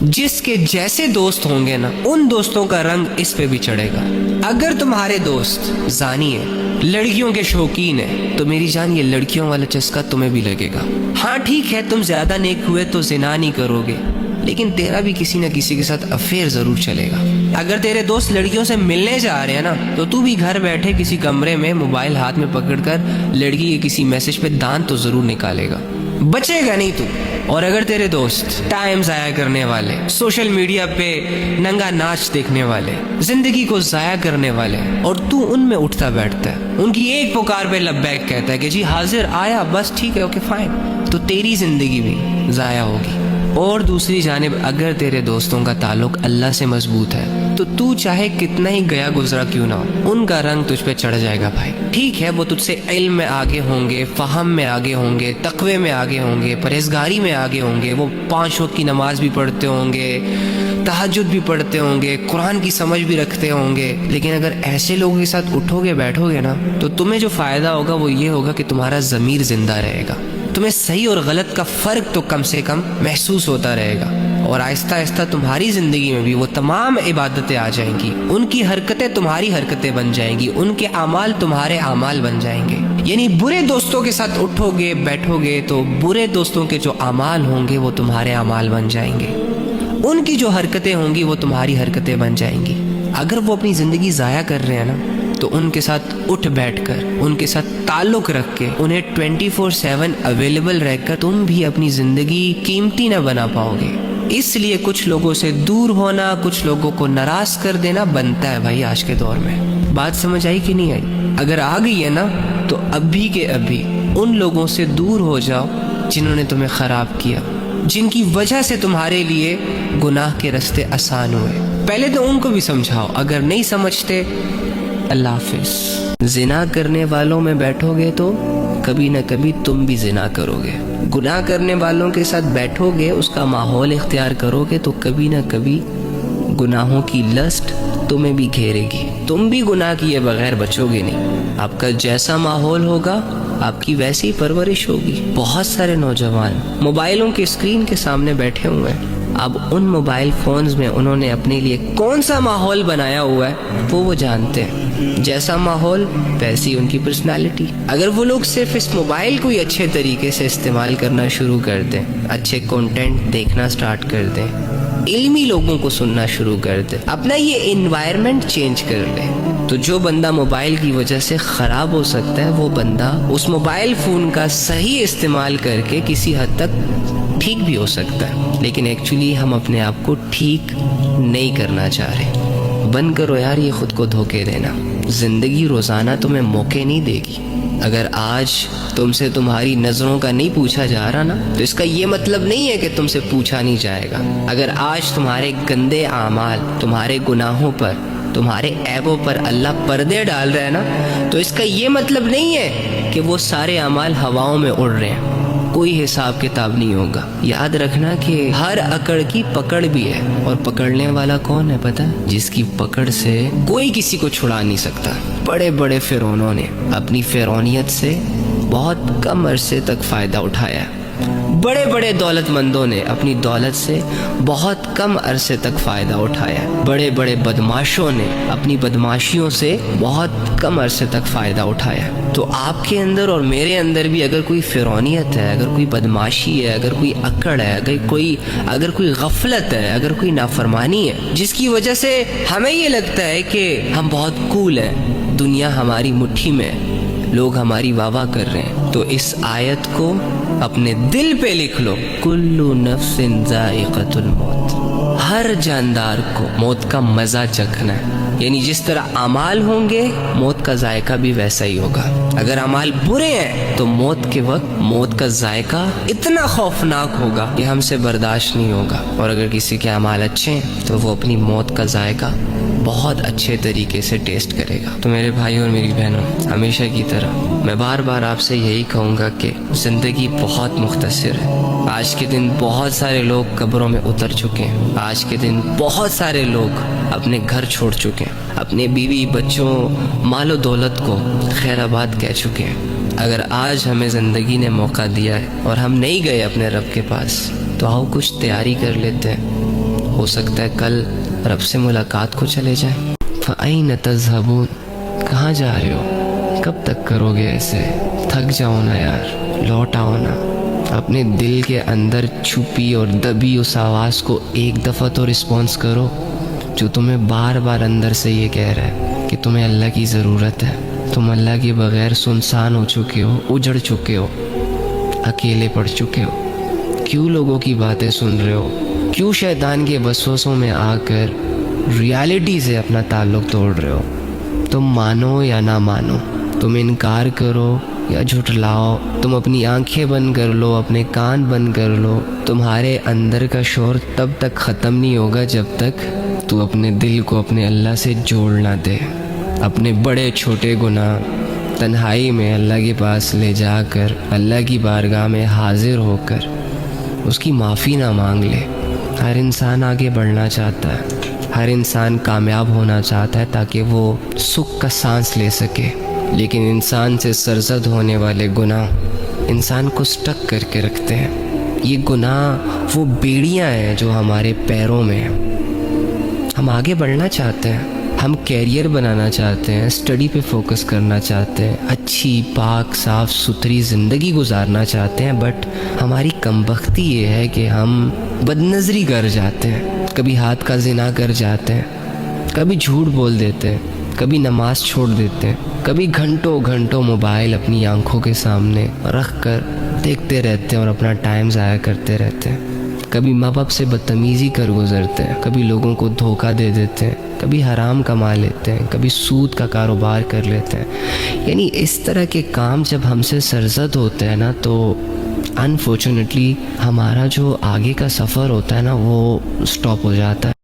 جس کے جیسے دوست ہوں گے نا ان دوستوں کا رنگ اس پہ بھی چڑھے گا۔ اگر تمہارے دوست زانی ہے، لڑکیوں کے شوقین ہیں، تو میری جان یہ لڑکیوں والا چسکا تمہیں بھی لگے گا۔ ہاں ٹھیک ہے، تم زیادہ نیک ہوئے تو زنا نہیں کرو گے، لیکن تیرا بھی کسی نہ کسی کے ساتھ افیئر ضرور چلے گا۔ اگر تیرے دوست لڑکیوں سے ملنے جا رہے ہیں نا تو تو بھی گھر بیٹھے کسی کمرے میں موبائل ہاتھ میں پکڑ کر لڑکی کے کسی میسج پہ دانت تو ضرور نکالے گا، بچے گا نہیں تو۔ اور اگر تیرے دوست ٹائم ضائع کرنے والے، سوشل میڈیا پہ ننگا ناچ دیکھنے والے، زندگی کو ضائع کرنے والے، اور تو ان میں اٹھتا بیٹھتا ہے، ان کی ایک پکار پہ لبیک کہتا ہے کہ جی حاضر آیا، بس ٹھیک ہے، اوکے فائن، تو تیری زندگی بھی ضائع ہوگی۔ اور دوسری جانب اگر تیرے دوستوں کا تعلق اللہ سے مضبوط ہے تو تو چاہے کتنا ہی گیا گزرا کیوں نہ ہو، ان کا رنگ تجھ پہ چڑھ جائے گا بھائی۔ ٹھیک ہے وہ تجھ سے علم میں آگے ہوں گے، فہم میں آگے ہوں گے، تقوی میں آگے ہوں گے، پرہیزگاری میں آگے ہوں گے، وہ 5 وقت کی نماز بھی پڑھتے ہوں گے، تہجد بھی پڑھتے ہوں گے، قرآن کی سمجھ بھی رکھتے ہوں گے، لیکن اگر ایسے لوگوں کے ساتھ اٹھو گے بیٹھو گے نا تو تمہیں جو فائدہ ہوگا وہ یہ ہوگا کہ تمہارا ضمیر زندہ رہے گا، تمہیں صحیح اور غلط کا فرق تو کم سے کم محسوس ہوتا رہے گا، اور آہستہ آہستہ تمہاری زندگی میں بھی وہ تمام عبادتیں آ جائیں گی، ان کی حرکتیں تمہاری حرکتیں بن جائیں گی، ان کے اعمال تمہارے اعمال بن جائیں گے۔ یعنی برے دوستوں کے ساتھ اٹھو گے بیٹھو گے تو برے دوستوں کے جو اعمال ہوں گے وہ تمہارے اعمال بن جائیں گے، ان کی جو حرکتیں ہوں گی وہ تمہاری حرکتیں بن جائیں گی۔ اگر وہ اپنی زندگی ضائع کر رہے ہیں نا تو ان کے ساتھ اٹھ بیٹھ کر، ان کے ساتھ تعلق رکھ کے، انہیں 24/7 اویلیبل رہ کر تم بھی اپنی زندگی قیمتی نہ بنا پاؤ گے۔ اس لیے کچھ لوگوں سے دور ہونا، کچھ لوگوں کو ناراض کر دینا بنتا ہے بھائی آج کے دور میں۔ بات سمجھ آئی کہ نہیں آئی؟ اگر آ گئی ہے نا تو ابھی کے ابھی ان لوگوں سے دور ہو جاؤ جنہوں نے تمہیں خراب کیا، جن کی وجہ سے تمہارے لیے گناہ کے راستے آسان ہوئے۔ پہلے تو ان کو بھی سمجھاؤ، اگر نہیں سمجھتے اللہ حافظ۔ زنا کرنے والوں میں بیٹھو گے تو کبھی نہ کبھی تم بھی زنا کرو گے، گناہ کرنے والوں کے ساتھ بیٹھو گے، اس کا ماحول اختیار کرو گے تو کبھی نہ کبھی گناہوں کی لسٹ تمہیں بھی گھیرے گی، تم بھی گناہ کیے بغیر بچو گے نہیں۔ آپ کا جیسا ماحول ہوگا آپ کی ویسی پرورش ہوگی۔ بہت سارے نوجوان موبائلوں کے اسکرین کے سامنے بیٹھے ہوئے ہیں، اب ان موبائل فونز میں انہوں نے اپنے لیے کون سا ماحول بنایا ہوا ہے وہ جانتے ہیں، جیسا ماحول ویسی ان کی پرسنالٹی۔ اگر وہ لوگ صرف اس موبائل کو ہی اچھے طریقے سے استعمال کرنا شروع کر دیں، اچھے کنٹینٹ دیکھنا سٹارٹ کر دیں، علمی لوگوں کو سننا شروع کر دیں، اپنا یہ انوائرمنٹ چینج کر لیں، تو جو بندہ موبائل کی وجہ سے خراب ہو سکتا ہے وہ بندہ اس موبائل فون کا صحیح استعمال کر کے کسی حد تک ٹھیک بھی ہو سکتا ہے۔ لیکن ایکچولی ہم اپنے آپ کو ٹھیک نہیں کرنا چاہ رہے۔ بند کرو یار یہ خود کو دھوکے دینا، زندگی روزانہ تمہیں موقع نہیں دے گی۔ اگر آج تم سے تمہاری نظروں کا نہیں پوچھا جا رہا نا تو اس کا یہ مطلب نہیں ہے کہ تم سے پوچھا نہیں جائے گا۔ اگر آج تمہارے گندے اعمال، تمہارے گناہوں پر، تمہارے عیبوں پر اللہ پردے ڈال رہا ہے نا تو اس کا یہ مطلب نہیں ہے کہ وہ سارے اعمال ہواؤں میں اڑ رہے ہیں، کوئی حساب کتاب نہیں ہوگا۔ یاد رکھنا کہ ہر اکڑ کی پکڑ بھی ہے، اور پکڑنے والا کون ہے پتہ ہے؟ جس کی پکڑ سے کوئی کسی کو چھڑا نہیں سکتا۔ بڑے بڑے فرعونوں نے اپنی فرعونیت سے بہت کم عرصے تک فائدہ اٹھایا ہے، بڑے بڑے دولت مندوں نے اپنی دولت سے بہت کم عرصے تک فائدہ اٹھایا ہے، بڑے بڑے بدماشوں نے اپنی بدماشیوں سے بہت کم عرصے تک فائدہ اٹھایا ہے۔ تو آپ کے اندر اور میرے اندر بھی اگر کوئی فرعونیت ہے، اگر کوئی بدماشی ہے، اگر کوئی اکڑ ہے، اگر کوئی غفلت ہے، اگر کوئی نافرمانی ہے جس کی وجہ سے ہمیں یہ لگتا ہے کہ ہم بہت کول ہیں، دنیا ہماری مٹھی میں، لوگ ہماری واہ واہ کر رہے ہیں، تو اس آیت کو اپنے دل پہ لکھ لو، کل نفس ذائقۃ الموت، ہر جاندار کو موت کا مزہ چکھنا ہے۔ یعنی جس طرح اعمال ہوں گے موت کا ذائقہ بھی ویسا ہی ہوگا۔ اگر اعمال برے ہیں تو موت کے وقت موت کا ذائقہ اتنا خوفناک ہوگا کہ ہم سے برداشت نہیں ہوگا، اور اگر کسی کے اعمال اچھے ہیں تو وہ اپنی موت کا ذائقہ بہت اچھے طریقے سے ٹیسٹ کرے گا۔ تو میرے بھائی اور میری بہنوں، ہمیشہ کی طرح میں بار بار آپ سے یہی کہوں گا کہ زندگی بہت مختصر ہے۔ آج کے دن بہت سارے لوگ قبروں میں اتر چکے ہیں، آج کے دن بہت سارے لوگ اپنے گھر چھوڑ چکے ہیں، اپنے بیوی بچوں مال و دولت کو خیر آباد کہہ چکے ہیں۔ اگر آج ہمیں زندگی نے موقع دیا ہے اور ہم نہیں گئے اپنے رب کے پاس تو آؤ کچھ تیاری کر لیتے ہیں، ہو سکتا ہے کل رب سے ملاقات کو چلے جائیں۔ فَأَيْنَ تَذْهَبُونَ، کہاں جا رہے ہو؟ کب تک کرو گے ایسے؟ تھک جاؤ نا یار، لوٹ آؤ نا۔ اپنے دل کے اندر چھپی اور دبی اس آواز کو ایک دفعہ تو رسپانس کرو جو تمہیں بار بار اندر سے یہ کہہ رہا ہے کہ تمہیں اللہ کی ضرورت ہے۔ تم اللہ کے بغیر سنسان ہو چکے ہو، اجڑ چکے ہو، اکیلے پڑ چکے ہو۔ کیوں لوگوں کی باتیں سن رہے ہو؟ کیوں شیطان کے وسوسوں میں آ کر ریالٹی سے اپنا تعلق توڑ رہے ہو؟ تم مانو یا نہ مانو، تم انکار کرو یا جھٹلاؤ، تم اپنی آنکھیں بند کر لو، اپنے کان بند کر لو، تمہارے اندر کا شور تب تک ختم نہیں ہوگا جب تک تو اپنے دل کو اپنے اللہ سے جوڑ نہ دے۔ اپنے بڑے چھوٹے گناہ تنہائی میں اللہ کے پاس لے جا کر اللہ کی بارگاہ میں حاضر ہو کر اس کی معافی نہ مانگ لے۔ ہر انسان آگے بڑھنا چاہتا ہے، ہر انسان کامیاب ہونا چاہتا ہے تاکہ وہ سکھ کا سانس لے سکے، لیکن انسان سے سرزد ہونے والے گناہ انسان کو سٹک کر کے رکھتے ہیں۔ یہ گناہ وہ بیڑیاں ہیں جو ہمارے پیروں میں ہیں۔ ہم آگے بڑھنا چاہتے ہیں، ہم کیریئر بنانا چاہتے ہیں، اسٹڈی پہ فوکس کرنا چاہتے ہیں، اچھی پاک صاف ستھری زندگی گزارنا چاہتے ہیں، بٹ ہماری کمبختی یہ ہے کہ ہم بدنظری کر جاتے ہیں، کبھی ہاتھ کا زنا کر جاتے ہیں، کبھی جھوٹ بول دیتے ہیں، کبھی نماز چھوڑ دیتے ہیں، کبھی گھنٹوں گھنٹوں موبائل اپنی آنکھوں کے سامنے رکھ کر دیکھتے رہتے ہیں اور اپنا ٹائم ضائع کرتے رہتے ہیں، کبھی ماں باپ سے بدتمیزی کر گزرتے ہیں، کبھی لوگوں کو دھوکہ دے دیتے ہیں، کبھی حرام کما لیتے ہیں، کبھی سود کا کاروبار کر لیتے ہیں۔ یعنی اس طرح کے کام جب ہم سے سرزد ہوتے ہیں نا تو انفارچونیٹلی ہمارا جو آگے کا سفر ہوتا ہے نا وہ سٹاپ ہو جاتا ہے۔